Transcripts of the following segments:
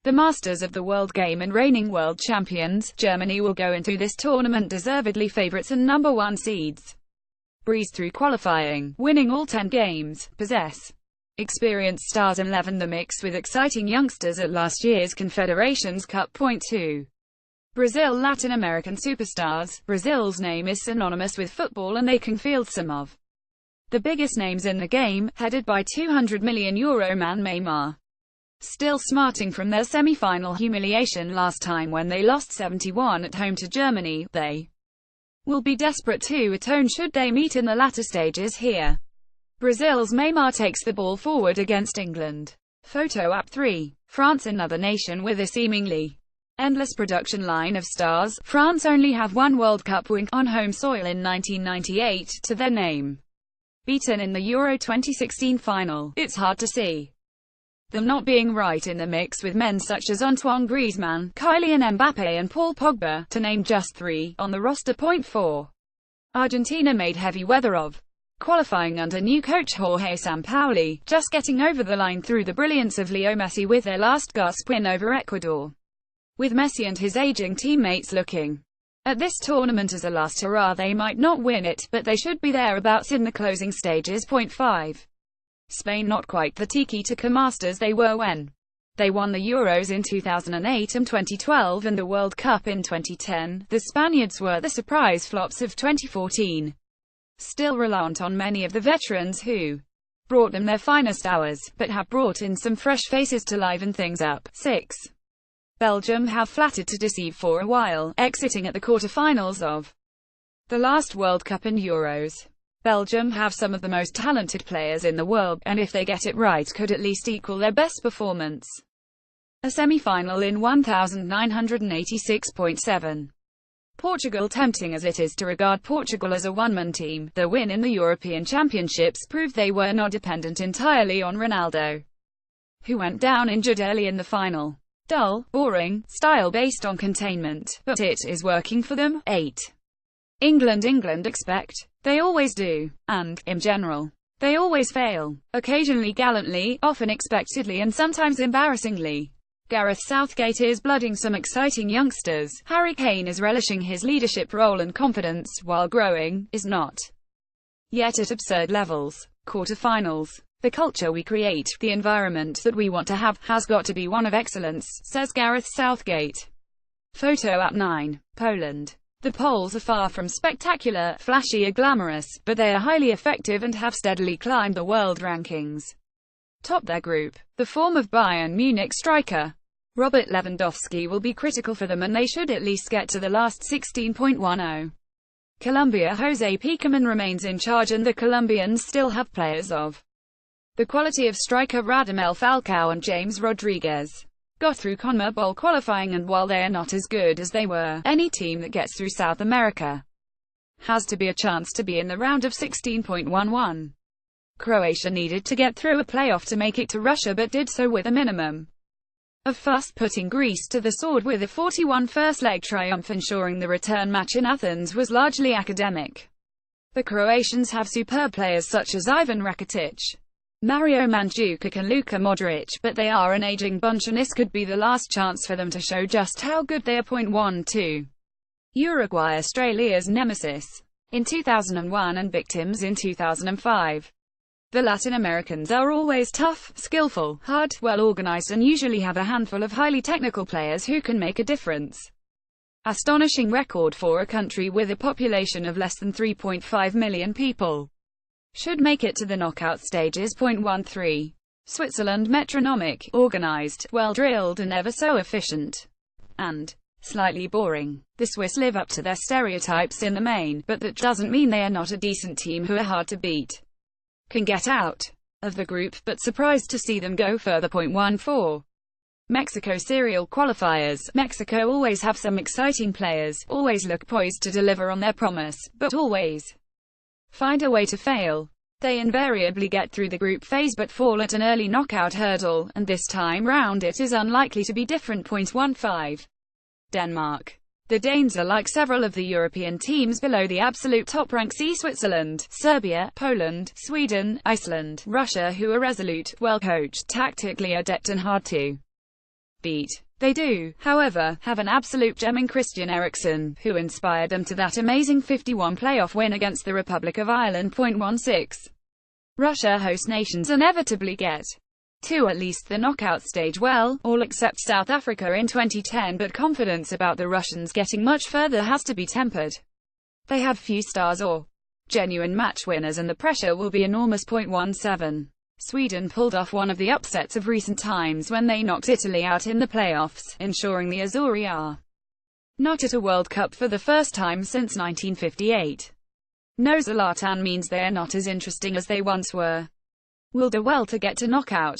The masters of the world game and reigning world champions, Germany will go into this tournament deservedly favourites and number 1 seeds. Breeze through qualifying, winning all 10 games, possess experienced stars and leaven the mix with exciting youngsters at last year's Confederations Cup.2. Brazil Latin American superstars. Brazil's name is synonymous with football and they can field some of the biggest names in the game, headed by €200 million man Neymar. Still smarting from their semi-final humiliation last time when they lost 7-1 at home to Germany, they will be desperate to atone should they meet in the latter stages here. Brazil's Neymar takes the ball forward against England. Photo app 3. France, another nation with a seemingly endless production line of stars. France only have one World Cup win on home soil in 1998 to their name. Beaten in the Euro 2016 final, it's hard to see them not being right in the mix with men such as Antoine Griezmann, Kylian Mbappe and Paul Pogba, to name just 3, on the roster. Point 4. Argentina made heavy weather of qualifying under new coach Jorge Sampaoli, just getting over the line through the brilliance of Leo Messi with their last gasp win over Ecuador. With Messi and his aging teammates looking at this tournament as a last hurrah, they might not win it, but they should be thereabouts in the closing stages. Point 5. Spain not quite the tiki-taka masters they were when they won the Euros in 2008 and 2012 and the World Cup in 2010. The Spaniards were the surprise flops of 2014. Still reliant on many of the veterans who brought them their finest hours, but have brought in some fresh faces to liven things up. 6. Belgium have flattered to deceive for a while, exiting at the quarter-finals of the last World Cup and Euros. Belgium have some of the most talented players in the world, and if they get it right could at least equal their best performance. A semi-final in 1986.7. Portugal. Tempting as it is to regard Portugal as a one-man team, the win in the European Championships proved they were not dependent entirely on Ronaldo, who went down injured early in the final. Dull, boring style based on containment, but it is working for them. 8. England expect. They always do, and, in general, they always fail. Occasionally gallantly, often expectedly and sometimes embarrassingly. Gareth Southgate is blooding some exciting youngsters. Harry Kane is relishing his leadership role and confidence, while growing, is not yet at absurd levels. Quarterfinals. The culture we create, the environment that we want to have, has got to be one of excellence, says Gareth Southgate. Photo app 9. Poland. The Poles are far from spectacular, flashy or glamorous, but they are highly effective and have steadily climbed the world rankings. Top their group. The form of Bayern Munich striker Robert Lewandowski will be critical for them and they should at least get to the last 16.10. Colombia. Jose Pekerman remains in charge and the Colombians still have players of the quality of striker Radamel Falcao and James Rodriguez. Got through CONMEBOL qualifying and while they are not as good as they were, any team that gets through South America has to be a chance to be in the round of 16.11. Croatia needed to get through a playoff to make it to Russia but did so with a minimum of fuss, putting Greece to the sword with a 41 first-leg triumph, ensuring the return match in Athens was largely academic. The Croatians have superb players such as Ivan Rakitic, Mario Mandzukic and Luka Modric, but they are an aging bunch and this could be the last chance for them to show just how good they are. 2. Uruguay. Australia's nemesis in 2001 and victims in 2005. The Latin Americans are always tough, skillful, hard, well-organized and usually have a handful of highly technical players who can make a difference. Astonishing record for a country with a population of less than 3.5 million people. Should make it to the knockout stages. 13. Switzerland. Metronomic, organized, well-drilled and ever so efficient. And slightly boring. The Swiss live up to their stereotypes in the main, but that doesn't mean they are not a decent team who are hard to beat. Can get out of the group, but surprised to see them go further. 14. Mexico. Serial qualifiers. Mexico always have some exciting players, always look poised to deliver on their promise, but always find a way to fail. They invariably get through the group phase but fall at an early knockout hurdle, and this time round it is unlikely to be different. 15. Denmark. The Danes are like several of the European teams below the absolute top rank. See Switzerland, Serbia, Poland, Sweden, Iceland, Russia, who are resolute, well coached, tactically adept and hard to beat. They do, however, have an absolute gem in Christian Eriksen, who inspired them to that amazing 51 playoff win against the Republic of Ireland. 16. Russia host nations inevitably get to at least the knockout stage, well, all except South Africa in 2010, but confidence about the Russians getting much further has to be tempered. They have few stars or genuine match winners and the pressure will be enormous. 17. Sweden pulled off one of the upsets of recent times when they knocked Italy out in the playoffs, ensuring the Azzurri are not at a World Cup for the first time since 1958. No Zlatan means they are not as interesting as they once were. Will do well to get to knockout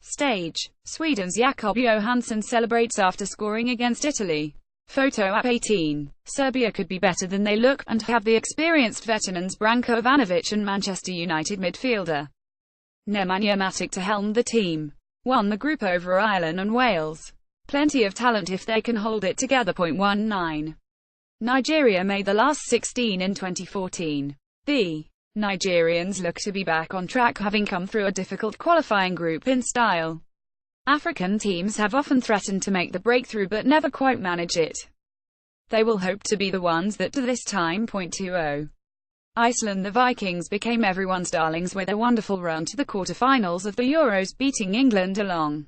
stage. Sweden's Jakob Johansson celebrates after scoring against Italy. Photo app 18. Serbia could be better than they look, and have the experienced veterans Branko Ivanovic and Manchester United midfielder Nemanja Matic to helm the team. Won the group over Ireland and Wales. Plenty of talent if they can hold it together. 19. Nigeria made the last 16 in 2014. The Nigerians look to be back on track, having come through a difficult qualifying group in style. African teams have often threatened to make the breakthrough but never quite manage it. They will hope to be the ones that do this time. 20. Iceland. The Vikings became everyone's darlings with a wonderful run to the quarter-finals of the Euros, beating England along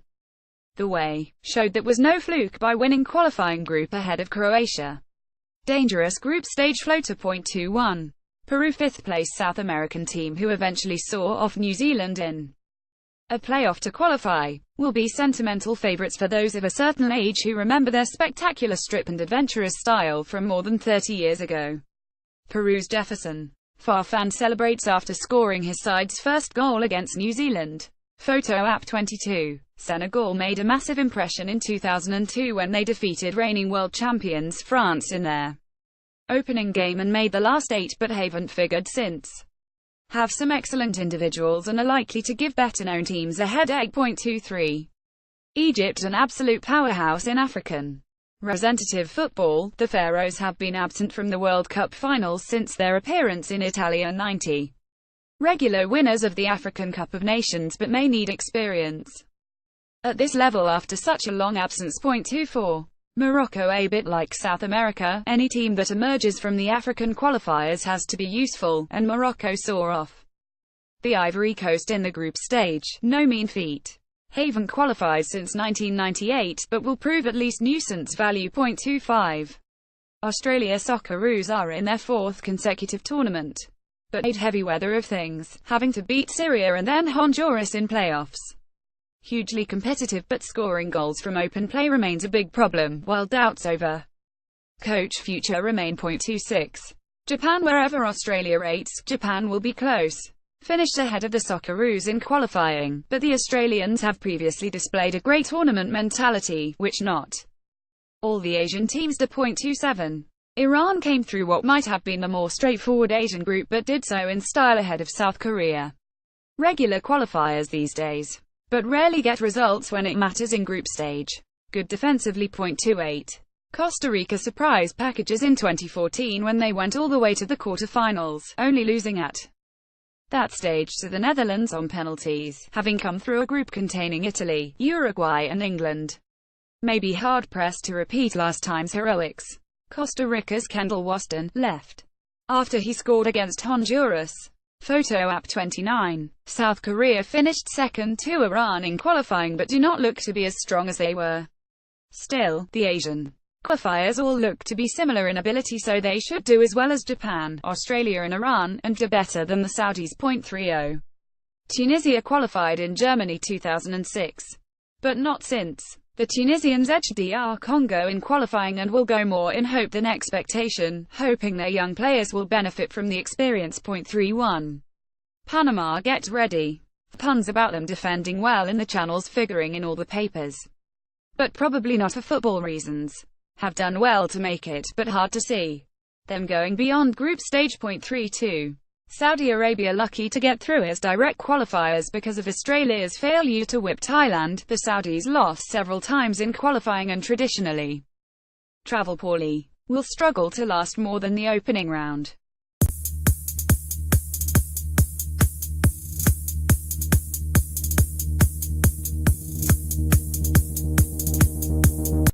the way. Showed that was no fluke by winning qualifying group ahead of Croatia. Dangerous group stage floater. 21. Peru. 5th place South American team who eventually saw off New Zealand in a playoff to qualify, will be sentimental favourites for those of a certain age who remember their spectacular strip and adventurous style from more than 30 years ago. Peru's Jefferson Farfan celebrates after scoring his side's first goal against New Zealand. Photo app 22. Senegal made a massive impression in 2002 when they defeated reigning world champions France in their opening game and made the last 8 but haven't figured since. Have some excellent individuals and are likely to give better-known teams a headache. 23. Egypt. An absolute powerhouse in African representative football, the Pharaohs have been absent from the World Cup finals since their appearance in Italia 90. Regular winners of the African Cup of Nations but may need experience at this level after such a long absence. 24. Morocco. A bit like South America, any team that emerges from the African qualifiers has to be useful, and Morocco saw off the Ivory Coast in the group stage. No mean feat. Haven't qualified since 1998, but will prove at least nuisance value. 25. Australia. Socceroos are in their 4th consecutive tournament, but made heavy weather of things, having to beat Syria and then Honduras in playoffs. Hugely competitive, but scoring goals from open play remains a big problem, while doubts over coach future remain. 26. Japan. Wherever Australia rates, Japan will be close. Finished ahead of the Socceroos in qualifying, but the Australians have previously displayed a great tournament mentality, which not all the Asian teams do. 27. Iran came through what might have been the more straightforward Asian group but did so in style ahead of South Korea. Regular qualifiers these days, but rarely get results when it matters in group stage. Good defensively. 28. Costa Rica surprise packages in 2014 when they went all the way to the quarter-finals, only losing at that stage to the Netherlands on penalties, having come through a group containing Italy, Uruguay and England. May be hard-pressed to repeat last time's heroics. Costa Rica's Kendall Waston left after he scored against Honduras. Photo app 29. South Korea finished second to Iran in qualifying but do not look to be as strong as they were. Still, the Asian qualifiers all look to be similar in ability, so they should do as well as Japan, Australia and Iran, and do better than the Saudis. 30. Tunisia qualified in Germany 2006, but not since. The Tunisians edged DR Congo in qualifying and will go more in hope than expectation, hoping their young players will benefit from the experience. 31. Panama get ready. Puns about them defending well in the channels figuring in all the papers, but probably not for football reasons. Have done well to make it, but hard to see them going beyond group stage. 32. Saudi Arabia lucky to get through as direct qualifiers because of Australia's failure to whip Thailand. The Saudis lost several times in qualifying and traditionally travel poorly. Will struggle to last more than the opening round.